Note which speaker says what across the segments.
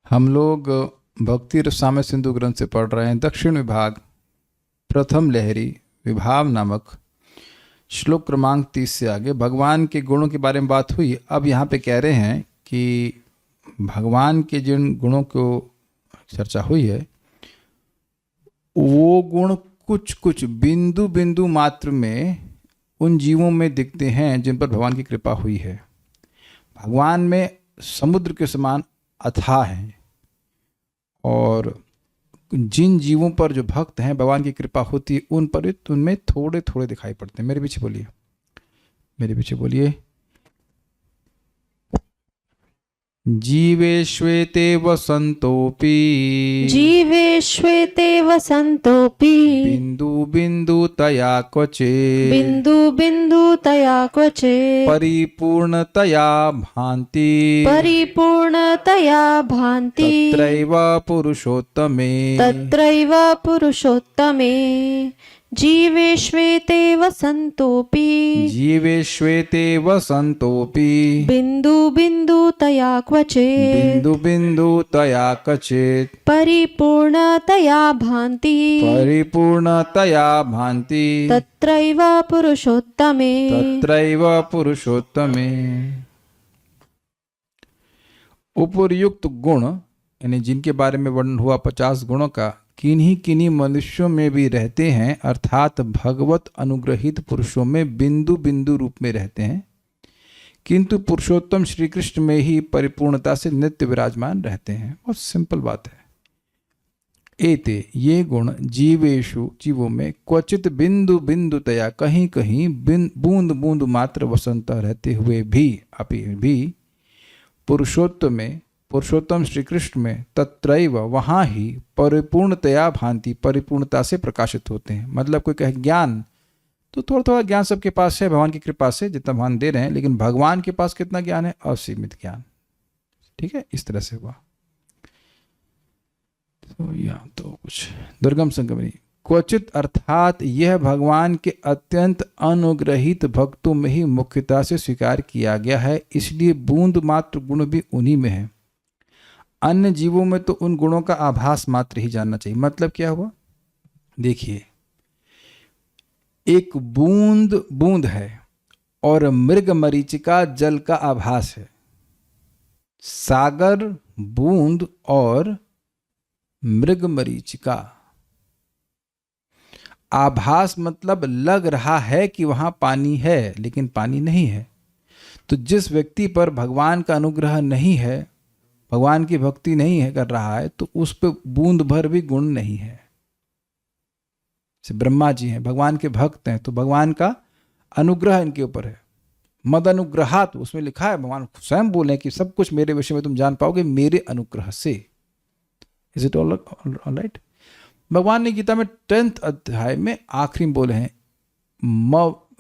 Speaker 1: हम लोग भक्ति रसामय सिंधु ग्रंथ से पढ़ रहे हैं दक्षिण विभाग प्रथम लहरी विभाव नामक श्लोक क्रमांक 30 से आगे भगवान के गुणों के बारे में बात हुई। अब यहाँ पे कह रहे हैं कि भगवान के जिन गुणों को चर्चा हुई है वो गुण कुछ कुछ बिंदु बिंदु मात्र में उन जीवों में दिखते हैं जिन पर भगवान की कृपा हुई है। भगवान में समुद्र के समान अथाह हैं और जिन जीवों पर जो भक्त हैं भगवान की कृपा होती है उन पर उनमें थोड़े थोड़े दिखाई पड़ते हैं। मेरे पीछे बोलिए, मेरे पीछे बोलिए। जीवेश्वेते वसंतोपि
Speaker 2: जीवेश्वेते वसन्तोऽपि
Speaker 1: बिंदु बिंदु तया क्वचित्
Speaker 2: बिन्दु बिन्दुतया क्वचित्
Speaker 1: परिपूर्णतया भान्ति
Speaker 2: परिपूर्णतया भान्ति
Speaker 1: तत्रैव पुरुषोत्तमे
Speaker 2: तत्रैव पुरुषोत्तमे। जीवेश्वेते वसन्तोऽपि
Speaker 1: जीवेश्वेते वसंतोपि
Speaker 2: बिन्दु बिन्दुतया क्वचित्
Speaker 1: बिंदु बिंदु तया क्वचित्
Speaker 2: परिपूर्णतया भान्ति
Speaker 1: परिपूर्णतया भान्ति
Speaker 2: तत्रैव पुरुषोत्तमे।
Speaker 1: तत्रैव पुरुषोत्तमे। उपर्युक्त गुण यानी जिनके बारे में वर्णन हुआ 50 गुणों का किन्हीं किन्हीं मनुष्यों में भी रहते हैं, अर्थात भगवत अनुग्रहित पुरुषों में बिंदु बिंदु रूप में रहते हैं, किंतु पुरुषोत्तम श्री कृष्ण में ही परिपूर्णता से नित्य विराजमान रहते हैं। बहुत सिंपल बात है। एते ये गुण जीवेशु जीवों में क्वचित बिंदु बिंदुतया कहीं कहीं बूंद बूंद मात्र वसंत रहते हुए भी अभी भी पुरुषोत्तम श्री कृष्ण में तत्रैव वहाँ ही परिपूर्णतया भांति परिपूर्णता से प्रकाशित होते हैं। मतलब कोई कहे ज्ञान तो थोड़ा थोड़ा ज्ञान सबके पास है भगवान की कृपा से जितना भगवान दे रहे हैं, लेकिन भगवान के पास कितना ज्ञान है? असीमित ज्ञान। ठीक है, इस तरह से हुआ। तो यहाँ तो कुछ दुर्गम संगमनी क्वचित अर्थात यह भगवान के अत्यंत अनुग्रहित भक्तों में ही मुख्यता से स्वीकार किया गया है, इसलिए बूंद मात्र गुण भी उन्हीं में है। अन्य जीवों में तो उन गुणों का आभास मात्र ही जानना चाहिए। मतलब क्या हुआ? देखिए, एक बूंद बूंद है और मृग मरीचिका जल का आभास है। सागर बूंद और मृग मरीचिका आभास मतलब लग रहा है कि वहां पानी है लेकिन पानी नहीं है। तो जिस व्यक्ति पर भगवान का अनुग्रह नहीं है, भगवान की भक्ति नहीं है कर रहा है, तो उस पर बूंद भर भी गुण नहीं है। जैसे ब्रह्मा जी हैं, भगवान के भक्त हैं, तो भगवान का अनुग्रह इनके ऊपर है। मद अनुग्रहात उसमें लिखा है, भगवान स्वयं बोले कि सब कुछ मेरे विषय में तुम जान पाओगे मेरे अनुग्रह से। Is it all right? भगवान ने गीता में 10th अध्याय में आखिरी बोले हैं,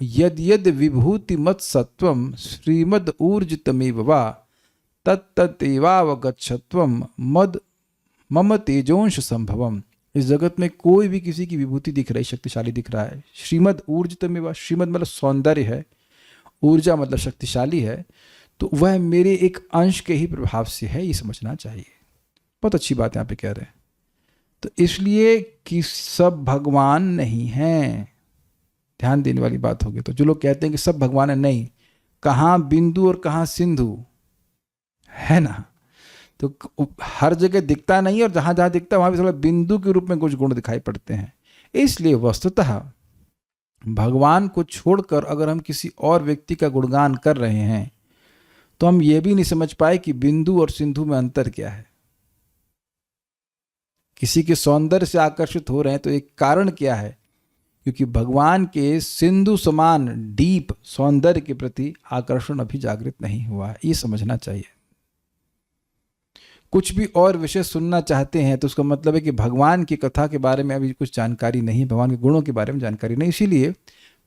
Speaker 1: यद यद विभूति मत सत्वम श्रीमद ऊर्जितमेव वा तत्तदेवावगच्छत्वम मद मम तेजोंश संभवम। इस जगत में कोई भी किसी की विभूति दिख रही, शक्तिशाली दिख रहा है, श्रीमद ऊर्जितमेव, श्रीमद मतलब सौंदर्य है, ऊर्जा मतलब शक्तिशाली है, तो वह मेरे एक अंश के ही प्रभाव से है, ये समझना चाहिए। बहुत अच्छी बात यहाँ पे कह रहे हैं। तो इसलिए कि सब भगवान नहीं हैं, ध्यान देने वाली बात होगी। तो जो लोग कहते हैं कि सब भगवान है, नहीं, कहाँ बिंदु और कहाँ सिंधु है ना, तो हर जगह दिखता नहीं, और जहां जहां दिखता है वहां भी थोड़ा बिंदु के रूप में कुछ गुण दिखाई पड़ते हैं। इसलिए वस्तुतः भगवान को छोड़कर अगर हम किसी और व्यक्ति का गुणगान कर रहे हैं तो हम ये भी नहीं समझ पाए कि बिंदु और सिंधु में अंतर क्या है। किसी के सौंदर्य से आकर्षित हो रहे हैं तो एक कारण क्या है? क्योंकि भगवान के सिंधु समान डीप सौंदर्य के प्रति आकर्षण अभी जागृत नहीं हुआ है, ये समझना चाहिए। कुछ भी और विषय सुनना चाहते हैं तो उसका मतलब है कि भगवान की कथा के बारे में अभी कुछ जानकारी नहीं, भगवान के गुणों के बारे में जानकारी नहीं। इसीलिए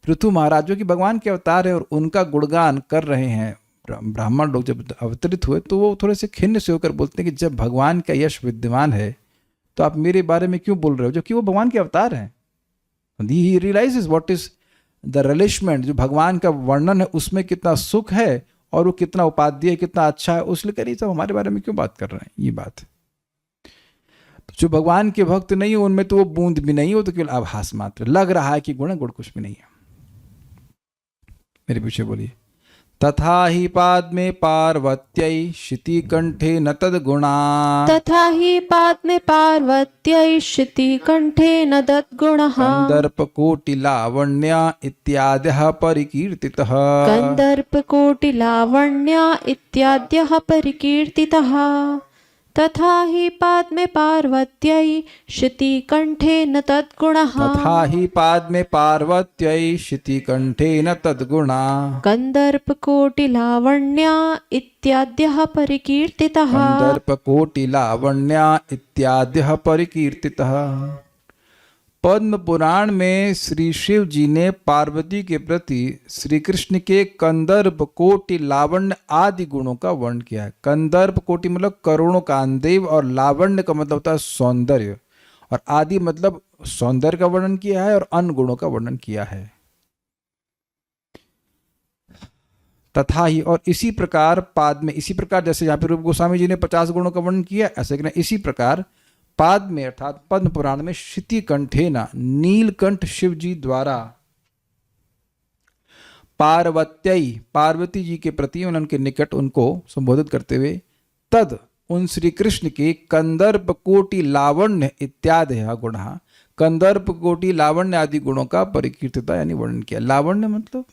Speaker 1: पृथु महाराज जो कि भगवान के अवतार है और उनका गुणगान कर रहे हैं, ब्राह्मण लोग जब अवतरित हुए तो वो थोड़े से खिन्न से होकर बोलते हैं कि जब भगवान का यश विद्यमान है तो आप मेरे बारे में क्यों बोल रहे हो, जबकि वो भगवान के अवतार हैं। ही रियलाइजेस व्हाट इज द रिलेशमेंट, जो भगवान का वर्णन है उसमें कितना सुख है और वो कितना उपाध्याय कितना अच्छा है, उसलिए कह रही सब हमारे बारे में क्यों बात कर रहे हैं, ये बात है। तो जो भगवान के भक्त नहीं है उनमें तो वो बूंद भी नहीं हो, तो केवल आभास मात्र लग रहा है कि गुण है, गुण कुछ भी नहीं है। मेरे पीछे बोलिए। तथा ही पाद्मे पार्वत्यै शितिकंठे न तद्गुणा।
Speaker 2: तथा हि पाद्मे पार्वत्यै शितिकण्ठे न तद्गुणः
Speaker 1: कंदर्पकोटिलावण्य इत्याद्यः परिकीर्तितः।
Speaker 2: कन्दर्पकोटिलावण्य इत्याद्यः परिकीर्तितः। तथा हि पाद्मे पार्वत्यै शितिकण्ठे न तद्गुणः
Speaker 1: तथा ही पाद्मे पार्वत्यै शितिकंठे न तद्गुणा।
Speaker 2: कन्दर्पकोटिलावण्य इत्याद्यः परिकीर्तितः।
Speaker 1: कंदर्पकोटिलावण्य इत्याद्यः परिकीर्तितः। पद्म पुराण में श्री शिव जी ने पार्वती के प्रति श्री कृष्ण के कंदर्प कोटि लावण्य आदि गुणों का वर्णन किया है। कंदर्प कोटि मतलब करोड़ों कामदेव, और लावण्य का मतलब होता है सौंदर्य, और आदि मतलब सौंदर्य का वर्णन किया है और अन्य गुणों का वर्णन किया है। तथा ही, और इसी प्रकार पाद में, इसी प्रकार जैसे यहाँ पे रूप गोस्वामी जी ने 50 गुणों का वर्णन किया, ऐसे कि इसी प्रकार पाद में अर्थात पद्म पुराण में शितिकंठेना नीलकंठ शिव जी द्वारा पार्वत्यई पार्वती जी के प्रति उनके निकट उनको संबोधित करते हुए तद उन श्री कृष्ण के कंदर्प कोटि लावण्य इत्यादि गुण, कंदर्प कोटि लावण्य आदि गुणों का परिकीर्तिता यानी वर्णन किया। लावण्य मतलब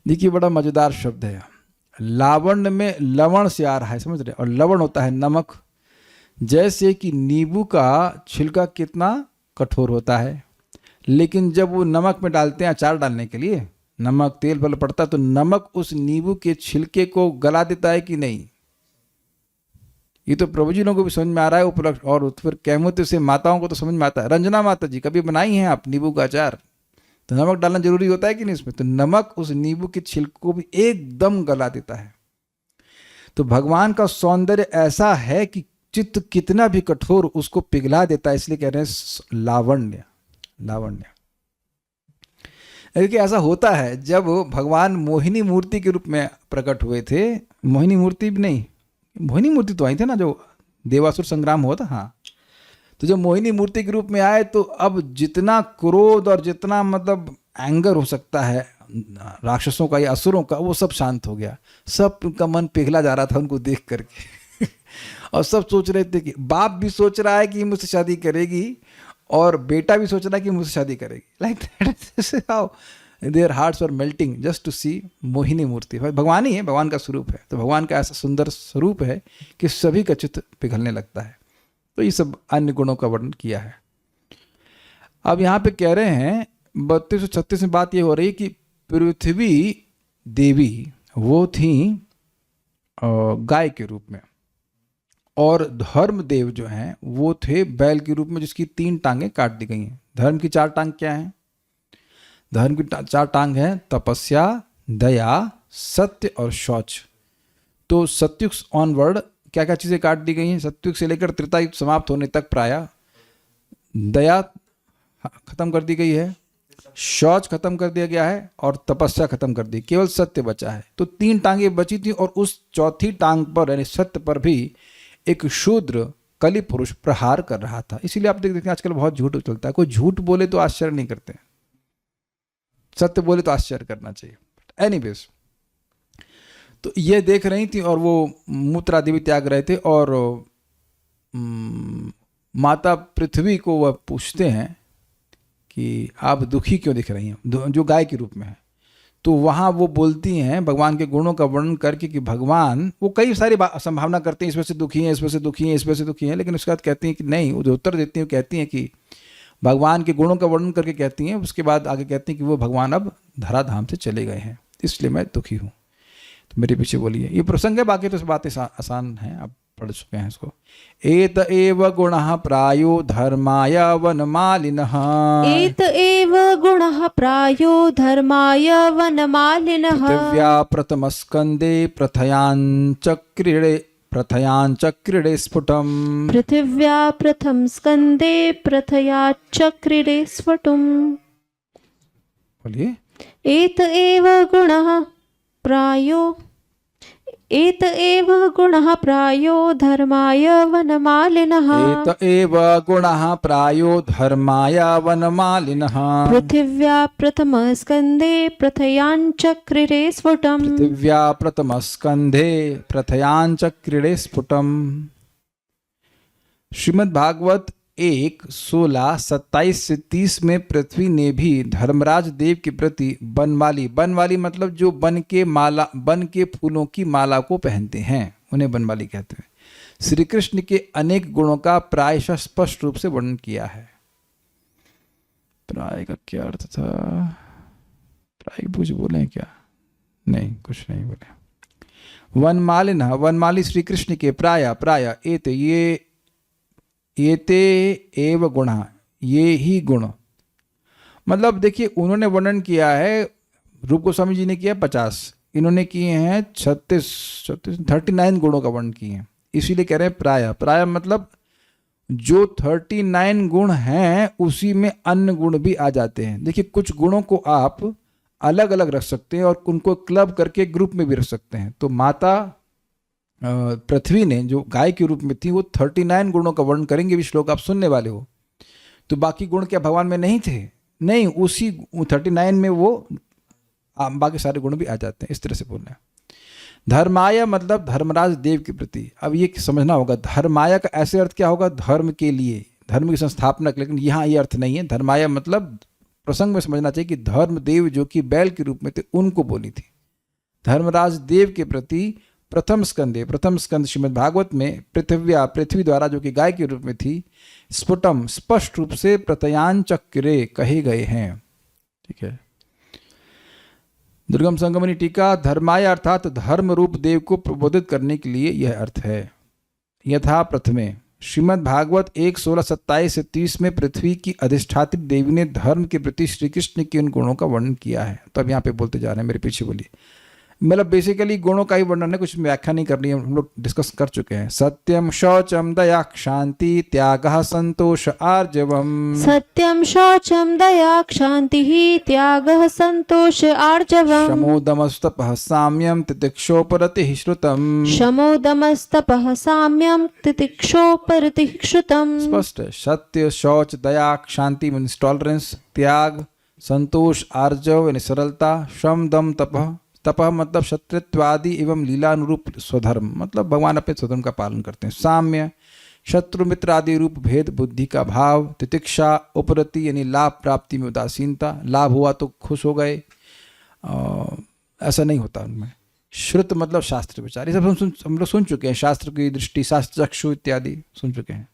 Speaker 1: देखिए बड़ा मजेदार शब्द है। लावण्य में लवण से आ रहा है, समझ रहे, और लवण होता है नमक। जैसे कि नींबू का छिलका कितना कठोर होता है, लेकिन जब वो नमक में डालते हैं अचार डालने के लिए, नमक तेल पल पड़ता है, तो नमक उस नींबू के छिलके को गला देता है कि नहीं। ये तो प्रभु जी लोगों को भी समझ में आ रहा है उपलक्ष्य, और फिर कैमुत्य से माताओं को तो समझ में आता है। रंजना माता जी कभी बनाई हैं आप नींबू का अचार, तो नमक डालना जरूरी होता है कि नहीं इसमें, तो नमक उस नींबू के छिलके को भी एकदम गला देता है। तो भगवान का सौंदर्य ऐसा है कि चित्त कितना भी कठोर उसको पिघला देता है, इसलिए कह रहे हैं लावण्य। लावण्य क्योंकि ऐसा होता है जब भगवान मोहिनी मूर्ति के रूप में प्रकट हुए थे, मोहिनी मूर्ति भी नहीं, मोहिनी मूर्ति तो आई थी ना जो देवासुर संग्राम हुआ था, हाँ, तो जब मोहिनी मूर्ति के रूप में आए तो अब जितना क्रोध और जितना मतलब एंगर हो सकता है राक्षसों का या असुरों का, वो सब शांत हो गया। सब उनका मन पिघला जा रहा था उनको देख करके और सब सोच रहे थे कि बाप भी सोच रहा है कि मुझसे शादी करेगी और बेटा भी सोच रहा है कि मुझसे शादी करेगी। Like that how their hearts are melting just to see Mohini Murthy. भगवान ही है, भगवान का स्वरूप है, तो भगवान का ऐसा सुंदर स्वरूप है कि सभी का चित्त पिघलने लगता है। तो ये सब अन्य गुणों का वर्णन किया है। अब यहाँ पे कह रहे हैं 32-36 में बात ये हो रही कि पृथ्वी देवी वो थी गाय के रूप में, और धर्मदेव जो हैं वो थे बैल के रूप में जिसकी 3 टांगें काट दी गई हैं। धर्म की 4 टांग क्या हैं? धर्म की 4 टांग हैं तपस्या, दया, सत्य और शौच। तो सत्युग ऑनवर्ड क्या क्या चीज़ें काट दी गई हैं? सत्युग से लेकर त्रेतायुग समाप्त होने तक प्रायः दया खत्म कर दी गई है, शौच खत्म कर दिया गया है और तपस्या खत्म कर दी, केवल सत्य बचा है। तो 3 टांगें बची थी और उस चौथी टांग पर यानी सत्य पर भी एक शूद्र कली पुरुष प्रहार कर रहा था। इसीलिए आप देखते हैं आजकल बहुत झूठ चलता है। कोई झूठ बोले तो आश्चर्य नहीं करते, सत्य बोले तो आश्चर्य करना चाहिए। एनीवेज, तो ये देख रही थी और वो मूत्र आदि भी त्याग रहे थे, और माता पृथ्वी को वह पूछते हैं कि आप दुखी क्यों दिख रही हैं, जो गाय के रूप में है। तो वहाँ वो बोलती हैं भगवान के गुणों का वर्णन करके कि भगवान, वो कई सारी संभावना करते हैं, इसमें से दुखी हैं, इसमें से दुखी हैं, इसमें से दुखी हैं, लेकिन उसके बाद कहती हैं कि नहीं, वो जो उत्तर देती हैं कहती हैं कि भगवान के गुणों का वर्णन करके कहती हैं, उसके बाद आगे कहती हैं कि वो भगवान अब धराधाम से चले गए हैं, इसलिए मैं दुखी हूँ। तो मेरे पीछे बोलिए, ये प्रसंग है, बाकी तो बातें आसान हैं, आप पढ़ चुके हैं इसको। एत एव गुणः प्रायो धर्माय वनमालिनः।
Speaker 2: एत एव गुणः प्रायो धर्माय वनमालिनः।
Speaker 1: पृथिव्या प्रथम स्कंदे प्रथयाञ्चक्रीडे स्फुटम्।
Speaker 2: पृथिव्या प्रथम स्कंदे प्रथयाञ्चक्रीडे स्फुटम्।
Speaker 1: बोलिए।
Speaker 2: एत एव गुणः प्रायो एत एव गुणः प्रायो धर्माय वनमालिनः
Speaker 1: एत एव गुणः प्रायो धर्माय वनमालिनः
Speaker 2: पृथिव्या प्रथमस्कन्धे प्रथयाञ्चक्रिरे स्फुटम्
Speaker 1: पृथिव्या प्रथमस्कन्धे प्रथयाञ्चक्रिरे स्फुटम्। श्रीमद् भागवत 1:16-27 से 30 में पृथ्वी ने भी धर्मराज देव के प्रति बनमाली, बनमाली मतलब जो बन के फूलों की माला को पहनते हैं उन्हें बनमाली कहते हैं, श्री कृष्ण के अनेक गुणों का प्रायशः स्पष्ट रूप से वर्णन किया है। प्राय का क्या अर्थ था? प्राय कुछ बोले हैं क्या? नहीं, कुछ नहीं बोले। वनमालिन, वनमाली श्री कृष्ण के प्राय एते एव गुण, ये ही गुण, मतलब देखिए उन्होंने वर्णन किया है, रूप गोस्वामी जी ने किया 50, इन्होंने किए हैं 39 गुणों का वर्णन किए हैं, इसीलिए कह रहे हैं प्राय मतलब जो 39 गुण हैं उसी में अन्य गुण भी आ जाते हैं। देखिए कुछ गुणों को आप अलग अलग रख सकते हैं और उनको क्लब करके ग्रुप में भी रख सकते हैं। तो माता पृथ्वी ने जो गाय के रूप में थी वो 39 गुणों का वर्णन करेंगे भी, श्लोक आप सुनने वाले हो। तो बाकी गुण क्या भगवान में नहीं थे? नहीं, उसी 39 में वो बाकी सारे गुण भी आ जाते हैं। इस तरह से बोलना है। धर्माय मतलब धर्मराज देव के प्रति। अब ये समझना होगा धर्माय का ऐसे अर्थ क्या होगा? धर्म के लिए, धर्म की संस्थापना, लेकिन यहाँ ये अर्थ नहीं है। धर्माय मतलब प्रसंग में समझना चाहिए कि धर्मदेव जो कि बैल के रूप में थे उनको बोली थी। धर्मराज देव के प्रति प्रथम स्कंद श्रीमद् भागवत में पृथ्वी द्वारा जो कि गाय के रूप में थी, स्फुटम स्पष्ट रूप से प्रत्ययांचक्रे कहे गए हैं। ठीक है। दुर्गम संगमनी टीका, धर्माय अर्थात धर्म रूप देव को प्रबोधित करने के लिए यह अर्थ है। यथा प्रथमे श्रीमद् भागवत 1:16-27 से 30 में पृथ्वी की अधिष्ठात्री देवी ने धर्म के प्रति श्री कृष्ण के उन गुणों का वर्णन किया है। तो अब यहाँ पे बोलते जा रहे हैं, मेरे पीछे बोलिए। मतलब बेसिकली गुणों का ही वर्णन है, कुछ व्याख्या नहीं करनी है, हम लोग डिस्कस कर चुके हैं। सत्यम शौचम दया क्षांति त्यागः संतोष आर्जवम।
Speaker 2: सत्यम शौचम दया क्षांतिः त्यागः संतोष आर्जवम।
Speaker 1: शमोदमस्तपः साम्यम तितिक्षोपरतिः श्रुतम।
Speaker 2: शमोदमस्तपः साम्यम तितिक्षोपरतिः श्रुतम।
Speaker 1: स्पष्ट है। सत्य, शौच, दया, क्षांति मीन्स टॉलरेंस, त्याग, संतोष, आर्जव यानी सरलता, शम दम तपः, तपः मतलब शत्रुत्वादि एवं लीलानुरूप स्वधर्म, मतलब भगवान अपने स्वधर्म का पालन करते हैं। साम्य शत्रु मित्र आदि रूप भेद बुद्धि का भाव। तितिक्षा उपरति यानी लाभ प्राप्ति में उदासीनता, लाभ हुआ तो खुश हो गए, ऐसा नहीं होता उनमें। श्रुत मतलब शास्त्र विचार, ये सब हम लोग सुन चुके हैं, शास्त्र की दृष्टि, शास्त्र चक्षु इत्यादि सुन चुके हैं।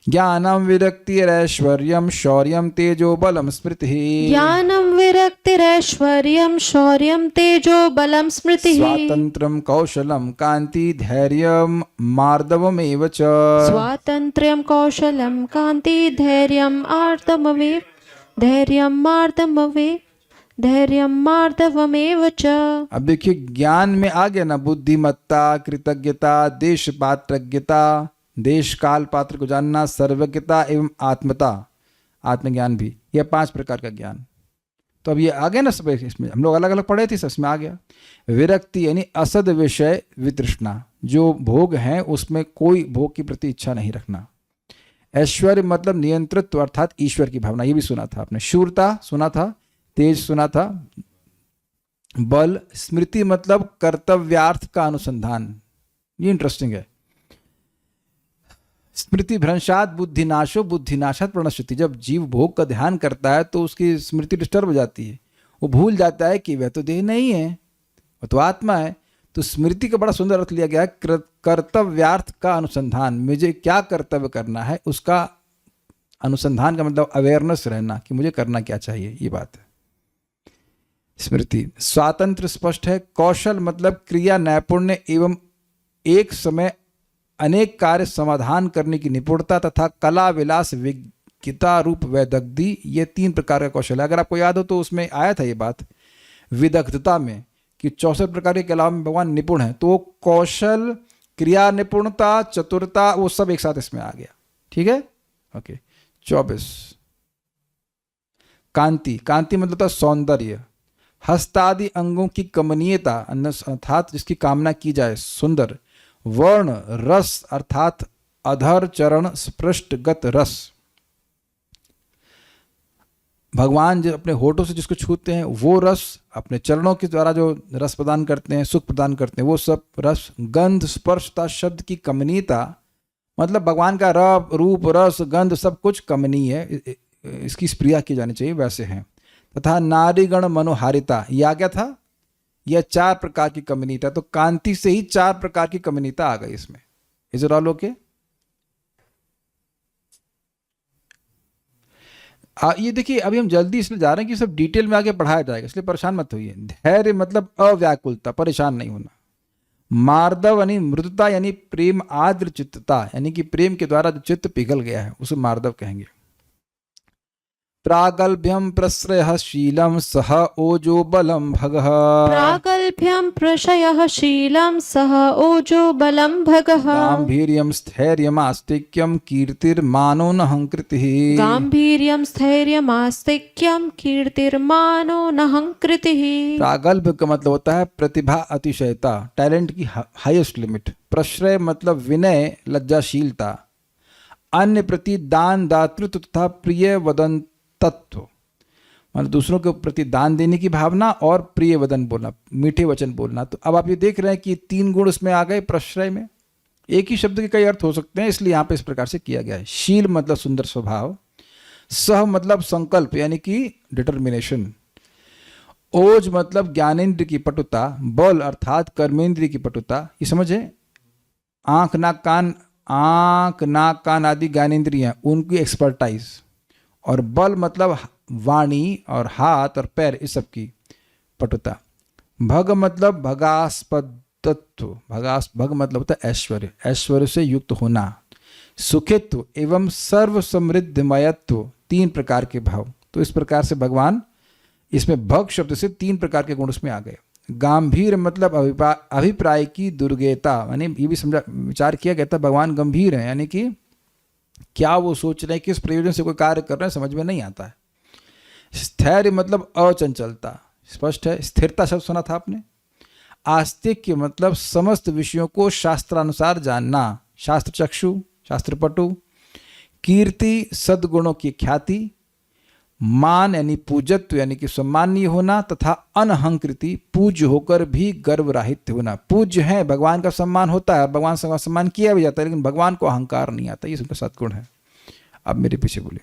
Speaker 1: ज्ञानम विरक्तिरैश्वर्यम शौर्यम तेजो बलम स्मृतिः।
Speaker 2: ज्ञानम विरक्तिरैश्वर्यम शौर्यम तेजो बलम स्मृतिः।
Speaker 1: स्वातंत्र्यम कौशलम कांति धैर्यम मार्दवमेव च।
Speaker 2: स्वातंत्र्यम कौशलम कांति धैर्यम आर्दवमेव धैर्यम मार्दवमेव च।
Speaker 1: अब देखिए ज्ञान में आ गया ना, बुद्धिमत्ता, कृतज्ञता, देश पात्रज्ञता, देश काल पात्र को जानना, सर्वज्ञता एवं आत्मता, आत्मज्ञान भी, यह 5 प्रकार का ज्ञान। तो अब ये आ गया ना सब, इसमें हम लोग अलग अलग पढ़े थे, सब इसमें आ गया। विरक्ति यानी असद विषय वितृष्णा, जो भोग हैं उसमें कोई भोग की प्रति इच्छा नहीं रखना। ऐश्वर्य मतलब नियंत्रित्व अर्थात ईश्वर की भावना, ये भी सुना था आपने। शूरता सुना था, तेज सुना था। बल, स्मृति मतलब कर्तव्यार्थ का अनुसंधान, ये इंटरेस्टिंग है। स्मृति भ्रंशात बुद्धिनाशो बुद्धिनाशात प्रणश्यति, जब जीव भोग का ध्यान करता है तो उसकी स्मृति डिस्टर्ब हो जाती है, वो भूल जाता है कि वह तो देह नहीं है, वह तो आत्मा है। तो स्मृति का बड़ा सुंदर अर्थ लिया गया है, कर्तव्यार्थ का अनुसंधान, मुझे क्या कर्तव्य करना है उसका अनुसंधान का मतलब अवेयरनेस रहना कि मुझे करना क्या चाहिए, ये बात है स्मृति। स्वातंत्र स्पष्ट है। कौशल मतलब क्रिया नैपुण्य एवं एक समय अनेक कार्य समाधान करने की निपुणता तथा कला विलास विज्ञता रूप वैदग्धि, ये 3 प्रकार का कौशल है। अगर आपको याद हो तो उसमें आया था ये बात विदग्धता में कि 64 प्रकार के कलाओं में भगवान निपुण है। तो कौशल, क्रिया निपुणता, चतुरता, वो सब एक साथ इसमें आ गया। ठीक है, ओके। 24 कांति, कांति मतलब था सौंदर्य। हस्तादि अंगों की कमनीयता अर्थात जिसकी कामना की जाए, सुंदर। वर्ण, रस अर्थात अधर चरण स्पृष्टगत रस। भगवान जो अपने होठों से जिसको छूते हैं वो रस, अपने चरणों के द्वारा जो रस प्रदान करते हैं, सुख प्रदान करते हैं, वो सब रस। गंध स्पर्शता शब्द की कमनीयता मतलब भगवान का रूप रस गंध सब कुछ कमनीय है, इसकी स्प्रिया की जानी चाहिए, वैसे हैं। तथा नारीगण मनोहारिता, यह क्या था? यह 4 प्रकार की कमनीयता। तो कांति से ही 4 प्रकार की कमनीयता आ गई इसमें। Is it all okay? ये देखिए, अभी हम जल्दी इसलिए जा रहे हैं कि सब डिटेल में आगे पढ़ाया जाएगा, इसलिए परेशान मत होइए। धैर्य मतलब अव्याकुलता, परेशान नहीं होना। मार्दव यानी मृदुता, यानी प्रेम आर्द्र चित्तता, यानी कि प्रेम के द्वारा जो चित्त पिघल गया है उसे मार्दव कहेंगे। प्रागल्भ्यम प्रश्रयः शीलम सह ओजो बलम भगः।
Speaker 2: प्रागल्भ्यं प्रशयः शीलं सह ओजो बलं भगः।
Speaker 1: गांभीर्यं स्थैर्यम् आस्तिक्यं कीर्तिर्मानो नहंकृतिः।
Speaker 2: गांभीर्यं स्थैर्यम् आस्तिक्यं कीर्तिर्मानो नहंकृतिः।
Speaker 1: प्रागल्भ का मतलब होता है प्रतिभा, अतिशयता, टैलेंट की हाईएस्ट लिमिट। प्रश्रय मतलब विनय, लज्जाशीलता। अन्य प्रति दान, दातृत्व तथा प्रिय वदन तत्व, मतलब दूसरों के प्रति दान देने की भावना और प्रिय वदन बोलना, मीठे वचन बोलना। तो अब आप ये देख रहे हैं कि 3 गुण उसमें आ गए प्रश्रय में। एक ही शब्द के कई अर्थ हो सकते हैं, इसलिए यहाँ पे इस प्रकार से किया गया है। शील मतलब सुंदर स्वभाव। सह मतलब संकल्प यानी कि डिटर्मिनेशन। ओज मतलब ज्ञानेन्द्र की पटुता। बल अर्थात कर्मेंद्र की पटुता। ये समझे, आंख नाक कान आदि ज्ञानेन्द्रियां, उनकी एक्सपर्टाइज। और बल मतलब वाणी और हाथ और पैर, इस सब की पटुता। भग मतलब भगास्पदत्व। भग मतलब होता है ऐश्वर्य, ऐश्वर्य से युक्त होना। सुखित्व एवं सर्व समृद्धिमयत्व, 3 प्रकार के भाव। तो इस प्रकार से भगवान, इसमें भग शब्द से 3 प्रकार के गुण उसमें आ गए। गंभीर मतलब अभिप्राय की दुर्गेयता, यानी ये भी समझा विचार किया गया था भगवान गंभीर है, यानी कि क्या वो सोच रहे हैं, किस प्रयोजन से कोई कार्य कर रहे हैं, समझ में नहीं आता है। स्थैर्य मतलब अचंचलता, स्पष्ट है। स्थिरता शब्द सुना था आपने। आस्तिक्य मतलब समस्त विषयों को शास्त्रानुसार जानना, शास्त्र चक्षु, शास्त्रपटु। कीर्ति सद्गुणों की ख्याति। मान यानी पूजत्व यानी कि सम्माननीय होना, तथा अनहंकृति पूज्य होकर भी गर्वराहित्य होना। पूज्य है, भगवान का सम्मान होता है, भगवान का सम्मान किया भी जाता है, लेकिन भगवान को अहंकार नहीं आता, ये उनका सद्गुण है। अब मेरे पीछे बोलिए।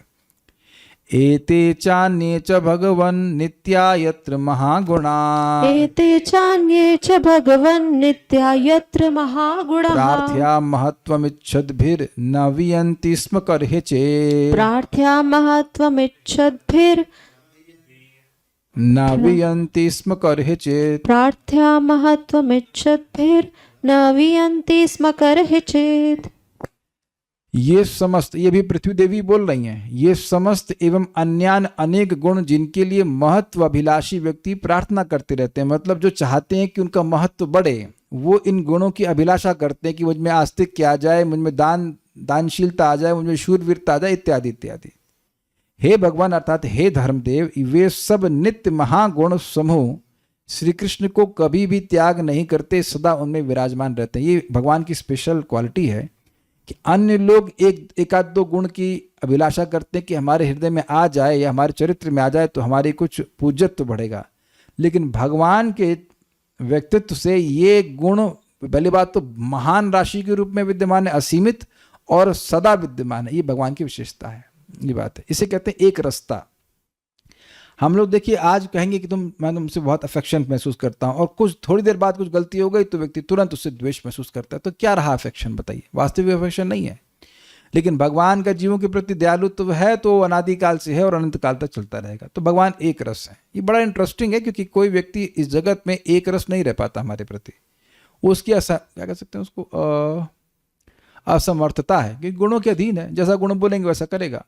Speaker 1: एते चान्ये च भगवन् नित्या यत्र महागुणा।
Speaker 2: एते चान्ये च भगवन् नित्या यत्र महागुणाः।
Speaker 1: प्रार्थ्या महत्त्वमिच्छद्भिर्न वियन्ति स्म कर्हे चेत्।
Speaker 2: प्रार्थ्या महत्त्वमिच्छद्भिर्न
Speaker 1: वियन्ति स्म कर्हे चेत्।
Speaker 2: प्रार्थ्या महत्त्वमिच्छद्भिर्न वियन्ति स्म कर्हे चेत्।
Speaker 1: ये समस्त, ये भी पृथ्वी देवी बोल रही हैं, ये समस्त एवं अन्यान अनेक गुण जिनके लिए महत्व अभिलाषी व्यक्ति प्रार्थना करते रहते हैं, मतलब जो चाहते हैं कि उनका महत्व बढ़े, वो इन गुणों की अभिलाषा करते हैं कि मुझ में आस्तिक्य आ जाए, मुझ में दानशीलता आ जाए, मुझ में शूरवीरता आ जाए, इत्यादि इत्यादि। हे भगवान अर्थात हे धर्मदेव, वे सब नित्य महागुण समूह श्री कृष्ण को कभी भी त्याग नहीं करते, सदा उनमें विराजमान रहते हैं। ये भगवान की स्पेशल क्वालिटी है कि अन्य लोग एक आध 2 गुण की अभिलाषा करते हैं कि हमारे हृदय में आ जाए या हमारे चरित्र में आ जाए तो हमारी कुछ पूज्यत्व बढ़ेगा, लेकिन भगवान के व्यक्तित्व से ये गुण पहली बात तो महान राशि के रूप में विद्यमान है, असीमित और सदा विद्यमान है। ये भगवान की विशेषता है, ये बात है। इसे कहते हैं एक रस्ता। हम लोग देखिए आज कहेंगे कि मैं तुमसे बहुत अफेक्शन महसूस करता हूँ, और कुछ थोड़ी देर बाद कुछ गलती हो गई तो व्यक्ति तुरंत उससे द्वेष महसूस करता है। तो क्या रहा अफेक्शन, बताइए? वास्तविक अफेक्शन नहीं है। लेकिन भगवान का जीवों के प्रति दयालुत्व है तो अनादिकाल से है और अनंत काल तक चलता रहेगा। तो भगवान एक रस है। ये बड़ा इंटरेस्टिंग है क्योंकि कोई व्यक्ति इस जगत में एक रस नहीं रह पाता हमारे प्रति। वो उसकी क्या कह सकते हैं उसको, असमर्थता है कि गुणों के अधीन है, जैसा गुण बोलेंगे वैसा करेगा।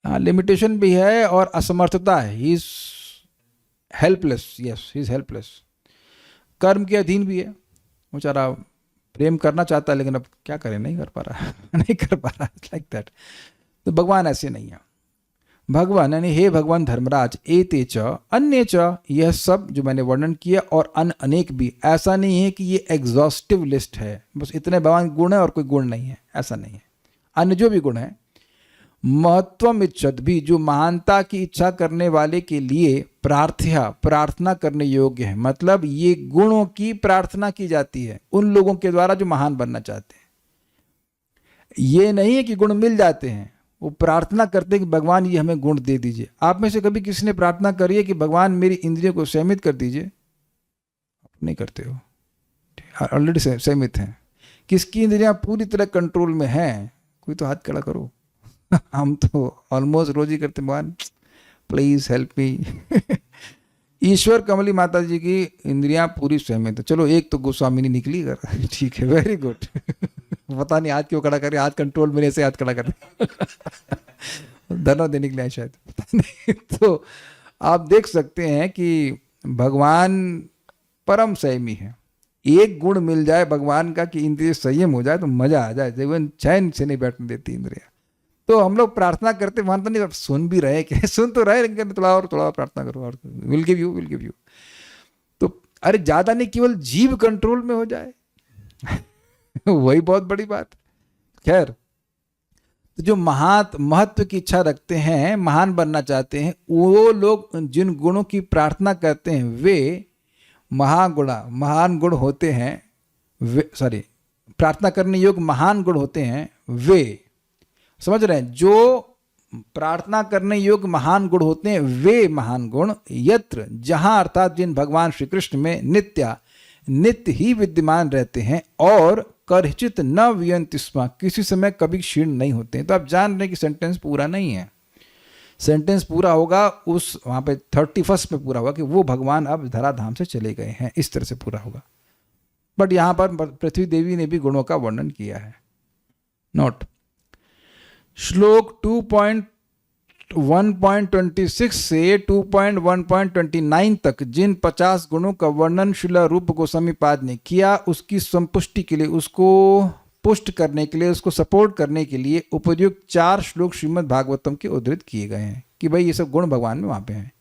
Speaker 1: हाँ, लिमिटेशन भी है और असमर्थता है। He is helpless, yes he is helpless. कर्म के अधीन भी है, बेचारा प्रेम करना चाहता है लेकिन अब क्या करें, नहीं कर पा रहा नहीं कर पा रहा, लाइक दैट। तो भगवान ऐसे नहीं है। भगवान यानी हे भगवान धर्मराज, एते च अन्य च, यह सब जो मैंने वर्णन किया और अन्य अनेक भी। ऐसा नहीं है कि ये एग्जॉस्टिव लिस्ट है, बस इतने भगवान गुण है और कोई गुण नहीं है, ऐसा नहीं है। अन्य जो भी गुण है, महत्वम इच्छत भी, जो महानता की इच्छा करने वाले के लिए प्रार्थ्या प्रार्थना करने योग्य है। मतलब ये गुणों की प्रार्थना की जाती है उन लोगों के द्वारा जो महान बनना चाहते हैं। ये नहीं है कि गुण मिल जाते हैं, वो प्रार्थना करते हैं कि भगवान ये हमें गुण दे दीजिए। आप में से कभी किसी ने प्रार्थना करी है कि भगवान मेरी इंद्रियों को संयमित कर दीजिए? नहीं करते हो, ऑलरेडी संयमित हैं। किसकी इंद्रियां पूरी तरह कंट्रोल में हैं? कोई तो हाथ खड़ा करो। हम तो ऑलमोस्ट रोज ही करते, भगवान प्लीज हेल्प मी। ईश्वर कमली माता जी की इंद्रियां पूरी संयमित है। चलो एक तो गोस्वामी नहीं निकली कर, ठीक है, वेरी गुड। पता नहीं हाथ क्यों खड़ा करे, हाथ कंट्रोल मेरे से हाथ खड़ा करे। धन्यवाद देने के लिए शायद, पता नहीं। तो आप देख सकते हैं कि भगवान परम संयमी है। एक गुण मिल जाए भगवान का कि इंद्रिय संयम हो जाए तो मजा आ जाए, जीवन चैन से नहीं बैठने देती इंद्रिया। तो हम लोग प्रार्थना करते, मानता नहीं, सुन भी रहे क्या, सुन तो रहे, लेकिन थोड़ा और प्रार्थना करो और विल गिव यू। तो अरे ज्यादा नहीं, केवल जीव कंट्रोल में हो जाए वही बहुत बड़ी बात। खैर, तो जो महत्व की इच्छा रखते हैं, महान बनना चाहते हैं, वो लोग जिन गुणों की प्रार्थना करते हैं वे महान गुण होते हैं। वे प्रार्थना करने योग्य महान गुण होते हैं वे, समझ रहे हैं? जो प्रार्थना करने योग्य महान गुण होते हैं वे महान गुण, यत्र जहां, अर्थात जिन भगवान श्री कृष्ण में नित्य ही विद्यमान रहते हैं और करहिचित न वियंति स्म, किसी समय कभी क्षीण नहीं होते हैं। तो आप जान रहे हैं कि सेंटेंस पूरा नहीं है। सेंटेंस पूरा होगा उस वहां पे 31 पे पूरा होगा कि वो भगवान अब धराधाम से चले गए हैं, इस तरह से पूरा होगा। बट यहां पर पृथ्वी देवी ने भी गुणों का वर्णन किया है। नोट, श्लोक 2.1.26 से 2.1.29 तक जिन 50 गुणों का वर्णन श्रील रूप गोस्वामी पाद ने किया, उसकी संपुष्टि के लिए, उसको पुष्ट करने के लिए, उसको सपोर्ट करने के लिए उपयुक्त 4 श्लोक श्रीमद् भागवतम के उद्धृत किए गए हैं कि भाई ये सब गुण भगवान में वहां पे हैं।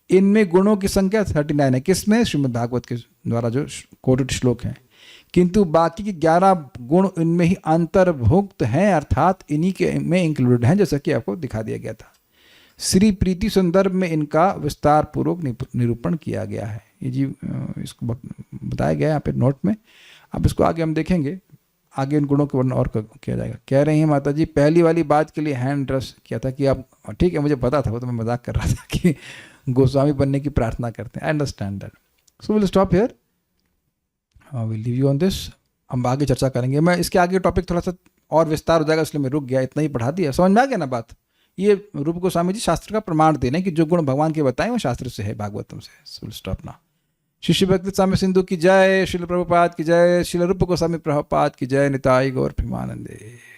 Speaker 1: इनमें गुणों की संख्या 39 है। किसमें? श्रीमद् भागवत के द्वारा जो कोटेड श्लोक हैं। किंतु बाकी के 11 गुण इनमें ही अंतर्भुक्त हैं, अर्थात इन्हीं के में इंक्लूडेड हैं, जैसा कि आपको दिखा दिया गया था। श्री प्रीति संदर्भ में इनका विस्तार पूर्वक निरूपण किया गया है। ये जी इसको बताया गया है यहाँ पे नोट में। अब इसको आगे हम देखेंगे, आगे इन गुणों के वर्णन और किया जाएगा। कह रहे हैं माता जी, पहली वाली बात के लिए हैंड रेस किया था कि आप, ठीक है मुझे पता था, वो तो मैं मजाक कर रहा था कि गोस्वामी बनने की प्रार्थना करते हैं। I understand that. So will stop here, will leave you on this. हम आगे चर्चा करेंगे। मैं इसके आगे टॉपिक थोड़ा सा और विस्तार हो जाएगा, इसलिए मैं रुक गया, इतना ही पढ़ा दिया। समझ में आ गया ना बात? ये रूप गोस्वामी जी शास्त्र का प्रमाण दे रहे हैं कि जो गुण भगवान के बताएं वो शास्त्र से है, भागवतम से। So will stop now. शिष्य भक्ति स्वामी सिंधु की जय, श्रील प्रभुपाद की जय, श्रील रूप गोस्वामी प्रभुपाद की जय, निताई गौर प्रेमानंदे।